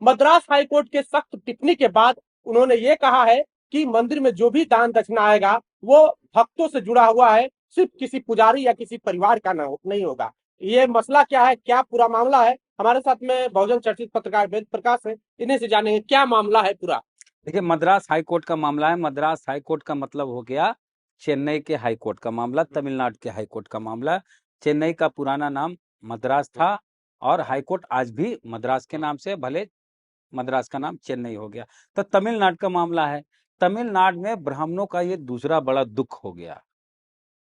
Madras high court के सख्त टिप्पणी के बाद उन्होंने ये कहा है कि मंदिर में जो भी दान दक्षिणा आएगा वो भक्तों से जुड़ा हुआ है, सिर्फ किसी पुजारी या किसी परिवार का नहीं होगा। ये मसला क्या है, क्या पूरा मामला है? हमारे साथ में बहुजन चर्चित पत्रकार वेद प्रकाश है, इन्हीं से जानेंगे क्या मामला है पूरा। देखिए, मद्रास हाईकोर्ट का मामला है। मद्रास हाईकोर्ट का मतलब हो गया चेन्नई के हाईकोर्ट का मामला, तमिलनाडु के हाईकोर्ट का मामला। चेन्नई का पुराना नाम मद्रास था और हाईकोर्ट आज भी मद्रास के नाम से, भले मद्रास का नाम चेन्नई हो गया। तो तमिलनाडु का मामला है। तमिलनाडु में ब्राह्मणों का ये दूसरा बड़ा दुख हो गया।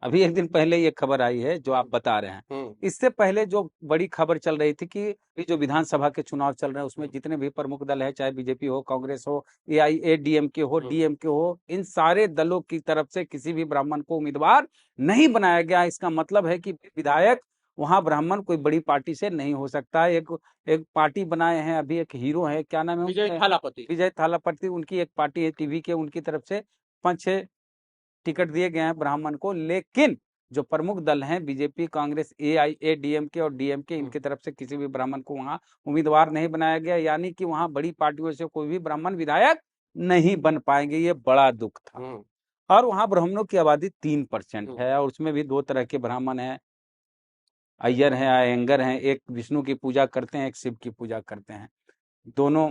अभी एक दिन पहले ये खबर आई है जो आप बता रहे हैं। इससे पहले जो बड़ी खबर चल रही थी कि ये जो विधानसभा के चुनाव चल रहे हैं उसमें जितने भी प्रमुख दल है, चाहे बीजेपी हो, कांग्रेस हो, एआईएडीएमके हो, डीएमके हो, इन सारे दलों की तरफ से किसी भी ब्राह्मण को उम्मीदवार नहीं बनाया गया। इसका मतलब है कि विधायक वहां ब्राह्मण कोई बड़ी पार्टी से नहीं हो सकता। एक पार्टी बनाए हैं अभी, एक हीरो है, क्या नाम है, विजय थालापति। विजय थालापति, उनकी एक पार्टी है टीवी के, उनकी तरफ से 5-6 टिकट दिए गए हैं ब्राह्मण को। लेकिन जो प्रमुख दल हैं बीजेपी, कांग्रेस, एआईएडीएमके और डीएमके, इनकी तरफ से किसी भी ब्राह्मण को वहां उम्मीदवार नहीं बनाया गया। यानी कि वहां बड़ी पार्टियों से कोई भी ब्राह्मण विधायक नहीं बन पाएंगे। ये बड़ा दुख था। और वहां ब्राह्मणों की आबादी 3% है और उसमें भी 2 तरह के ब्राह्मण हैं, अय्यर हैं, अयंगर हैं। एक विष्णु की पूजा करते हैं, एक शिव की पूजा करते हैं। दोनों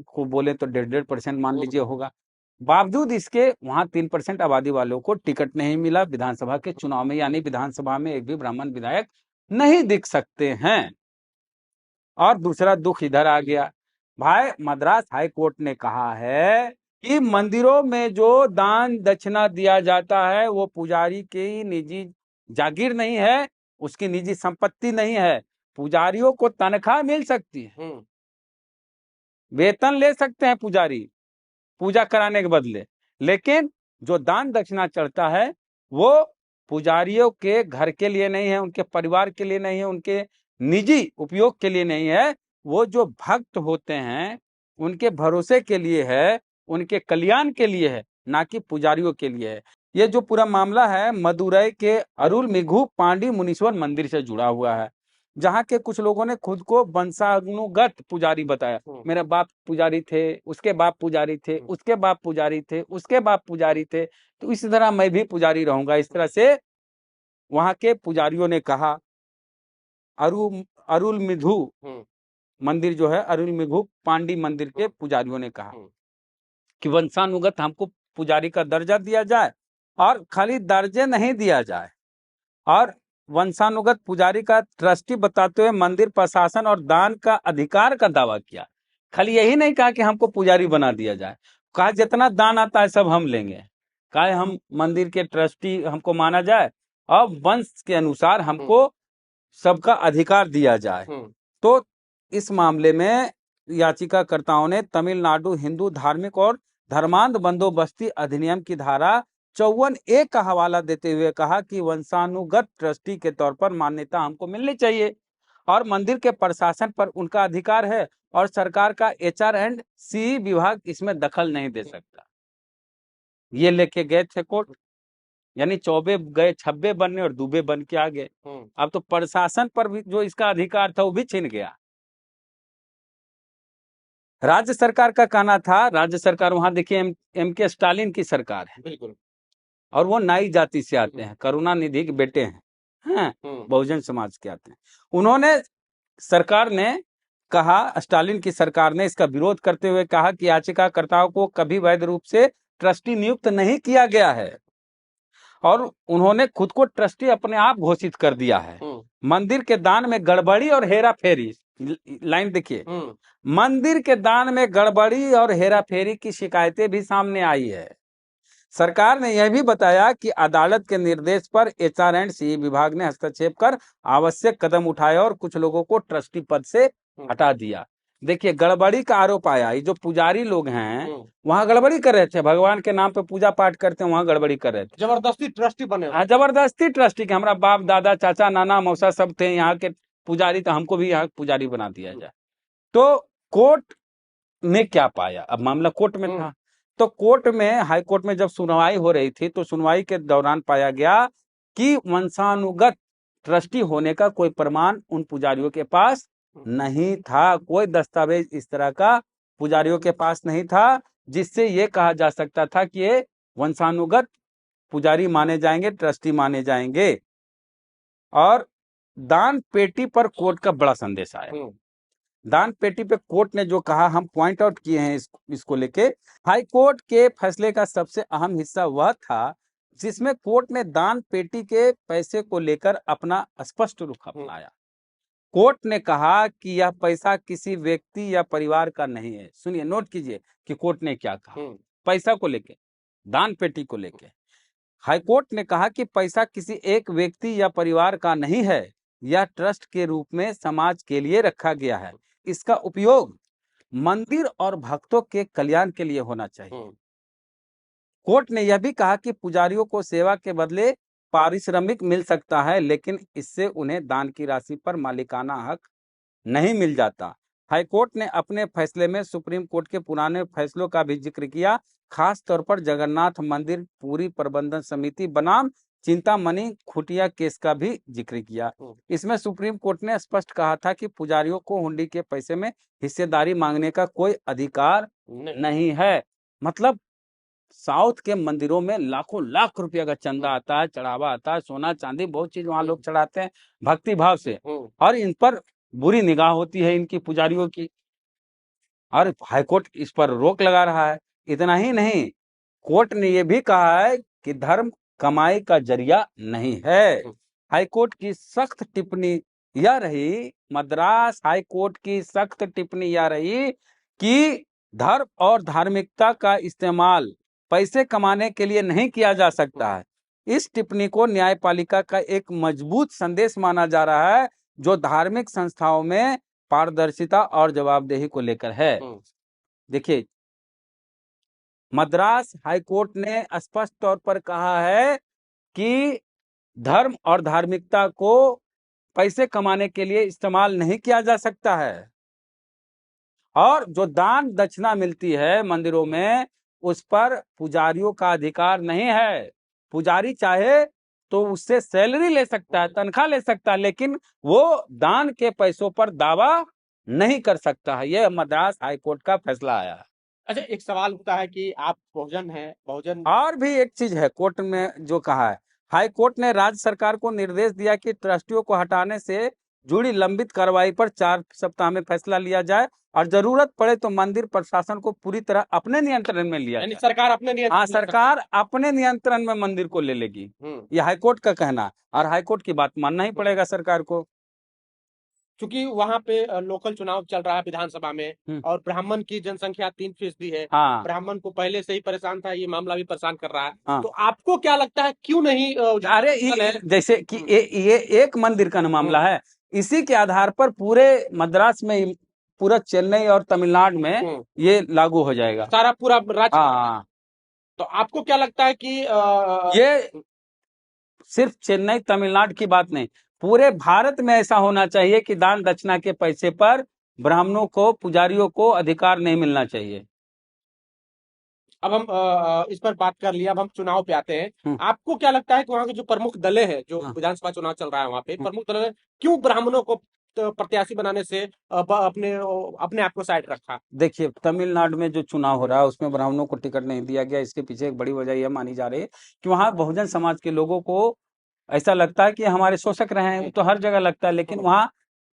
को बोले तो 1.5% मान लीजिए होगा। बावजूद इसके वहां 3% आबादी वालों को टिकट नहीं मिला विधानसभा के चुनाव में। यानी विधानसभा में एक भी ब्राह्मण विधायक नहीं दिख सकते हैं। और दूसरा दुख इधर आ गया भाई, मद्रास हाई कोर्ट ने कहा है कि मंदिरों में जो दान दक्षिणा दिया जाता है वो पुजारी की निजी जागीर नहीं है, उसकी निजी संपत्ति नहीं है। पुजारियों को तनख्वाह मिल सकती है, वेतन ले सकते हैं पुजारी पूजा कराने के बदले, लेकिन जो दान दक्षिणा चढ़ता है वो पुजारियों के घर के लिए नहीं है, उनके परिवार के लिए नहीं है, उनके निजी उपयोग के लिए नहीं है। वो जो भक्त होते हैं उनके भरोसे के लिए है, उनके कल्याण के लिए है, ना कि पुजारियों के लिए है। ये जो पूरा मामला है मदुरई के अरुलमिगु पांडी मुनीश्वर मंदिर से जुड़ा हुआ है, जहाँ के कुछ लोगों ने खुद को वंशानुगत पुजारी बताया। मेरे बाप पुजारी थे, उसके बाप पुजारी थे, उसके बाप पुजारी थे, उसके बाप पुजारी थे, तो इसी तरह मैं भी पुजारी रहूंगा। इस तरह से वहां के पुजारियों ने कहा। अरुलमिगु मंदिर जो है, अरुलमिगु पांडी मंदिर के पुजारियों ने कहा कि वंशानुगत हमको पुजारी का दर्जा दिया जाए, और खाली दर्जे नहीं दिया जाए, और वंशानुगत पुजारी का ट्रस्टी बताते हुए मंदिर प्रशासन और दान का अधिकार का दावा किया। खाली यही नहीं कहा कि हमको पुजारी बना दिया जाए, कहा जितना दान आता है सब हम लेंगे, कहा हम मंदिर के ट्रस्टी हमको माना जाए और वंश के अनुसार हमको सबका अधिकार दिया जाए। तो इस मामले में याचिकाकर्ताओं ने तमिलनाडु हिंदू धार्मिक और धर्मांध बंदोबस्ती अधिनियम की धारा 54A का हवाला देते हुए कहा कि वंशानुगत ट्रस्टी के तौर पर मान्यता हमको मिलनी चाहिए और मंदिर के प्रशासन पर उनका अधिकार है, और सरकार का HR&CE विभाग इसमें दखल नहीं दे सकता। ये लेके गए थे कोर्ट, यानी चौबे गए छब्बे बनने और दुबे बन के आ गए। अब तो प्रशासन पर भी जो इसका अधिकार था वो भी छिन गया। राज्य सरकार का कहना था, राज्य सरकार वहां देखिए MK स्टालिन की सरकार है, बिल्कुल, और वो नाई जाति से आते हैं, करुणानिधि के बेटे हैं, बहुजन समाज के आते हैं। उन्होंने, सरकार ने कहा, स्टालिन की सरकार ने इसका विरोध करते हुए कहा कि याचिकाकर्ताओं को कभी वैध रूप से ट्रस्टी नियुक्त नहीं किया गया है और उन्होंने खुद को ट्रस्टी अपने आप घोषित कर दिया है। मंदिर के दान में गड़बड़ी और हेरा फेरी, लाइन देखिए, मंदिर के दान में गड़बड़ी और हेराफेरी की शिकायतें भी सामने आई है। सरकार ने यह भी बताया कि अदालत के निर्देश पर HR&CE विभाग ने हस्तक्षेप कर आवश्यक कदम उठाए और कुछ लोगों को ट्रस्टी पद से हटा दिया। देखिए, गड़बड़ी का आरोप आया। ये जो पुजारी लोग हैं वहां गड़बड़ी कर रहे थे, भगवान के नाम पे पूजा पाठ करते हैं, वहां गड़बड़ी कर रहे थे, जबरदस्ती ट्रस्टी बने। हाँ, जबरदस्ती ट्रस्टी के, हमारा बाप दादा चाचा नाना मौसा सब थे यहाँ के पुजारी, तो हमको भी यहाँ पुजारी बना दिया जाए। तो कोर्ट ने क्या पाया, अब मामला कोर्ट में था, तो कोर्ट में, हाई कोर्ट में जब सुनवाई हो रही थी तो सुनवाई के दौरान पाया गया कि वंशानुगत ट्रस्टी होने का कोई प्रमाण उन पुजारियों के पास नहीं था, कोई दस्तावेज इस तरह का पुजारियों के पास नहीं था जिससे ये कहा जा सकता था कि ये वंशानुगत पुजारी माने जाएंगे, ट्रस्टी माने जाएंगे। और दान पेटी पर कोर्ट का बड़ा संदेश आया। दान पेटी पे कोर्ट ने जो कहा, हम पॉइंट आउट किए हैं इसको लेके। हाई कोर्ट के फैसले का सबसे अहम हिस्सा वह था जिसमें कोर्ट ने दान पेटी के पैसे को लेकर अपना स्पष्ट रुख अपनाया। कोर्ट ने कहा कि यह पैसा किसी व्यक्ति या परिवार का नहीं है। सुनिए, नोट कीजिए कि कोर्ट ने क्या कहा पैसा को लेके, दान पेटी को लेके। हाईकोर्ट ने कहा कि पैसा किसी एक व्यक्ति या परिवार का नहीं है, यह ट्रस्ट के रूप में समाज के लिए रखा गया है। इसका उपयोग मंदिर और भक्तों के कल्याण के लिए होना चाहिए। कोर्ट ने यह भी कहा कि पुजारियों को सेवा के बदले पारिश्रमिक मिल सकता है, लेकिन इससे उन्हें दान की राशि पर मालिकाना हक नहीं मिल जाता। हाईकोर्ट ने अपने फैसले में सुप्रीम कोर्ट के पुराने फैसलों का भी जिक्र किया, खास तौर पर जगन्नाथ मंदिर पूरी प्रबंधन समिति बनाम चिंतामणि खुटिया केस का भी जिक्र किया। इसमें सुप्रीम कोर्ट ने स्पष्ट कहा था कि पुजारियों को हुंडी के पैसे में हिस्सेदारी मांगने का कोई अधिकार नहीं है। मतलब साउथ के मंदिरों में लाखों लाख रुपया का चंदा आता है, चढ़ावा आता है, सोना चांदी बहुत चीज वहां लोग चढ़ाते हैं भक्ति भाव से, और इन पर बुरी निगाह होती है इनकी पुजारियों की, और हाईकोर्ट इस पर रोक लगा रहा है। इतना ही नहीं, कोर्ट ने यह भी कहा है कि धर्म कमाई का जरिया नहीं है। हाईकोर्ट की सख्त टिप्पणी यह रही, मद्रास हाईकोर्ट की सख्त टिप्पणी यह रही कि धर्म और धार्मिकता का इस्तेमाल पैसे कमाने के लिए नहीं किया जा सकता है। इस टिप्पणी को न्यायपालिका का एक मजबूत संदेश माना जा रहा है जो धार्मिक संस्थाओं में पारदर्शिता और जवाबदेही को लेकर है। देखिए, मद्रास हाईकोर्ट ने स्पष्ट तौर पर कहा है कि धर्म और धार्मिकता को पैसे कमाने के लिए इस्तेमाल नहीं किया जा सकता है, और जो दान दक्षिणा मिलती है मंदिरों में उस पर पुजारियों का अधिकार नहीं है। पुजारी चाहे तो उससे सैलरी ले सकता है, तनख्वाह ले सकता है, लेकिन वो दान के पैसों पर दावा नहीं कर सकता है। यह मद्रास हाईकोर्ट का फैसला आया है। अच्छा, एक सवाल उठता है कि आप बहुजन हैं, बहुजन और भी एक चीज है कोर्ट में जो कहा है, हाई कोर्ट ने राज्य सरकार को निर्देश दिया कि ट्रस्टियों को हटाने से जुड़ी लंबित कार्रवाई पर 4 सप्ताह में फैसला लिया जाए, और जरूरत पड़े तो मंदिर प्रशासन को पूरी तरह अपने नियंत्रण में लिया जाए। सरकार अपने नियंत्रण हाँ, सरकार अपने नियंत्रण में मंदिर को ले लेगी, ये हाईकोर्ट का कहना, और हाईकोर्ट की बात मानना ही पड़ेगा सरकार को। क्योंकि वहां पे लोकल चुनाव चल रहा है विधानसभा में, और ब्राह्मण की जनसंख्या 3% है। हाँ। ब्राह्मण को पहले से ही परेशान था, ये मामला भी परेशान कर रहा है। हाँ। तो आपको क्या लगता है क्यों नहीं अरे जैसे कि ये एक मंदिर का मामला है, इसी के आधार पर पूरे मद्रास में, पूरा चेन्नई और तमिलनाडु में ये लागू हो जाएगा, सारा पूरा राज्य। हाँ। तो आपको क्या लगता है कि ये सिर्फ चेन्नई तमिलनाडु की बात नहीं, पूरे भारत में ऐसा होना चाहिए कि दान दक्षिणा के पैसे पर ब्राह्मणों को, पुजारियों को अधिकार नहीं मिलना चाहिए। अब हम इस पर बात कर लिया, अब हम चुनाव पे आते हैं। आपको क्या लगता है कि वहाँ के जो प्रमुख दलें हैं, जो विधानसभा चुनाव चल रहा है वहाँ पे प्रमुख दल क्यों ब्राह्मणों को प्रत्याशी बनाने से अपने आप को साइड रखा? देखिए, तमिलनाडु में जो चुनाव हो रहा है उसमें ब्राह्मणों को टिकट नहीं दिया गया। इसके पीछे एक बड़ी वजह यह मानी जा रही है कि वहाँ बहुजन समाज के लोगों को ऐसा लगता है कि हमारे शोषक रहे हैं, तो हर जगह लगता है, लेकिन वहाँ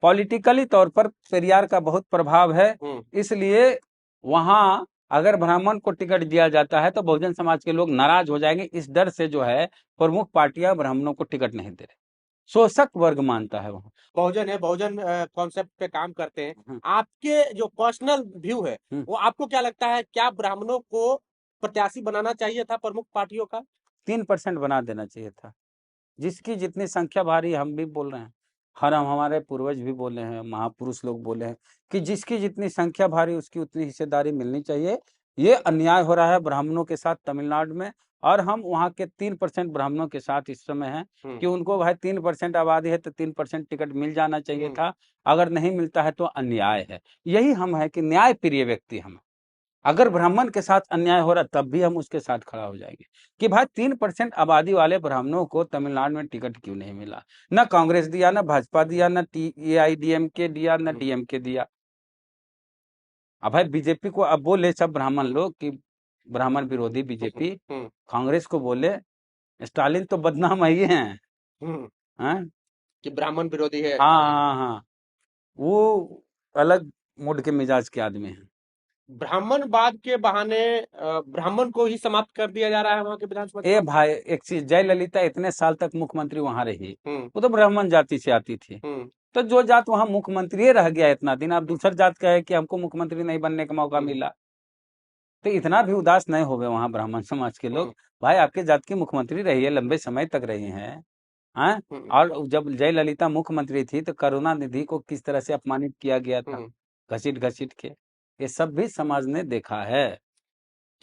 पॉलिटिकली तौर पर पेरियार का बहुत प्रभाव है। इसलिए वहाँ अगर ब्राह्मण को टिकट दिया जाता है तो बहुजन समाज के लोग नाराज हो जाएंगे। इस डर से जो है प्रमुख पार्टियां ब्राह्मणों को टिकट नहीं दे रहे, शोषक वर्ग मानता है वहाँ। बहुजन है, बहुजन कॉन्सेप्ट पे काम करते हैं। आपके जो पर्सनल व्यू है वो आपको क्या लगता है, क्या ब्राह्मणों को प्रत्याशी बनाना चाहिए था प्रमुख पार्टियों का? 3% बना देना चाहिए था। जिसकी जितनी संख्या भारी, हम भी बोल रहे हैं, हमारे पूर्वज भी बोले हैं, महापुरुष लोग बोले हैं कि जिसकी जितनी संख्या भारी उसकी उतनी हिस्सेदारी मिलनी चाहिए। ये अन्याय हो रहा है ब्राह्मणों के साथ तमिलनाडु में, और हम वहाँ के 3% ब्राह्मणों के साथ इस समय हैं कि उनको भाई 3% आबादी है तो 3% टिकट मिल जाना चाहिए था। अगर नहीं मिलता है तो अन्याय है। यही हम है कि न्याय प्रिय व्यक्ति हम। अगर ब्राह्मण के साथ अन्याय हो रहा तब भी हम उसके साथ खड़ा हो जाएंगे कि भाई 3% आबादी वाले ब्राह्मणों को तमिलनाडु में टिकट क्यों नहीं मिला। न कांग्रेस दिया, न भाजपा दिया, न AIDMK दिया, न DMK दिया। अब भाई बीजेपी को अब बोले सब ब्राह्मण लोग कि ब्राह्मण विरोधी बीजेपी, कांग्रेस को बोले स्टालिन तो बदनाम है ही है, कि ब्राह्मण विरोधी है। हाँ, वो अलग मूड के मिजाज के आदमी हैं। ब्राह्मणवाद के बहाने ब्राह्मण को ही समाप्त कर दिया जा रहा है वहां के विधानसभा। ए भाई एक चीज, जयललिता इतने साल तक मुख्यमंत्री वहां रही, वो तो ब्राह्मण जाति से आती थी, तो जो जात वहां मुख्यमंत्री रह गया इतना दिन, अब दूसर जात का है कि हमको मुख्यमंत्री नहीं बनने का मौका मिला, तो इतना भी उदास नहीं हो गए वहां ब्राह्मण समाज के लोग। भाई आपके जात की मुख्यमंत्री रही है, लंबे समय तक रही है, हाँ? और जब जयललिता मुख्यमंत्री थी तो करुणानिधि को किस तरह से अपमानित किया गया था, घसीट घसीट के, ये सब भी समाज ने देखा है।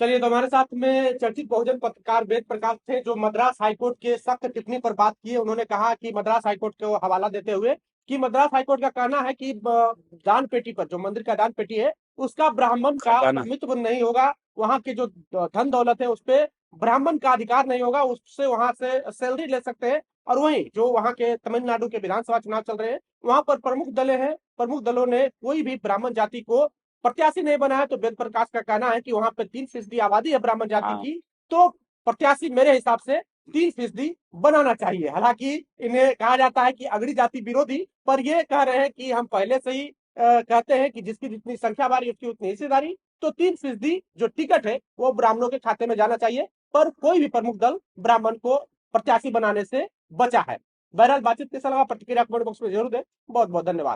चलिए, तो हमारे साथ में चर्चित बहुजन पत्रकार वेद प्रकाश थे, जो मद्रास हाईकोर्ट के सख्त टिप्पणी पर बात की है। उन्होंने कहा कि मद्रास हाईकोर्ट को हवाला देते हुए कि मद्रास हाईकोर्ट का कहना है कि दान पेटी पर, जो मंदिर का दान पेटी है, उसका ब्राह्मण का स्वामित्व नहीं होगा, वहां के जो धन दौलत है उस पे ब्राह्मण का अधिकार नहीं होगा, उससे वहां से सैलरी ले सकते हैं। और वहीं जो वहां के तमिलनाडु के विधानसभा चुनाव चल रहे हैं, वहां पर प्रमुख दलें हैं, प्रमुख दलों ने कोई भी ब्राह्मण जाति को प्रत्याशी नहीं बना है। तो वेद प्रकाश का कहना है कि वहां पे 3% आबादी है ब्राह्मण जाति की, तो प्रत्याशी मेरे हिसाब से 3% बनाना चाहिए। हालांकि इन्हें कहा जाता है कि अगड़ी जाति विरोधी, पर ये कह रहे हैं कि हम पहले से ही कहते हैं कि जिसकी जितनी संख्या बारी उसकी उतनी हिस्सेदारी, तो 3% जो टिकट है वो ब्राह्मणों के खाते में जाना चाहिए। पर कोई भी प्रमुख दल ब्राह्मण को प्रत्याशी बनाने से बचा है। बहरहाल बातचीत के साथ प्रतिक्रिया कमेंट बॉक्स में जरूर दें। बहुत बहुत धन्यवाद।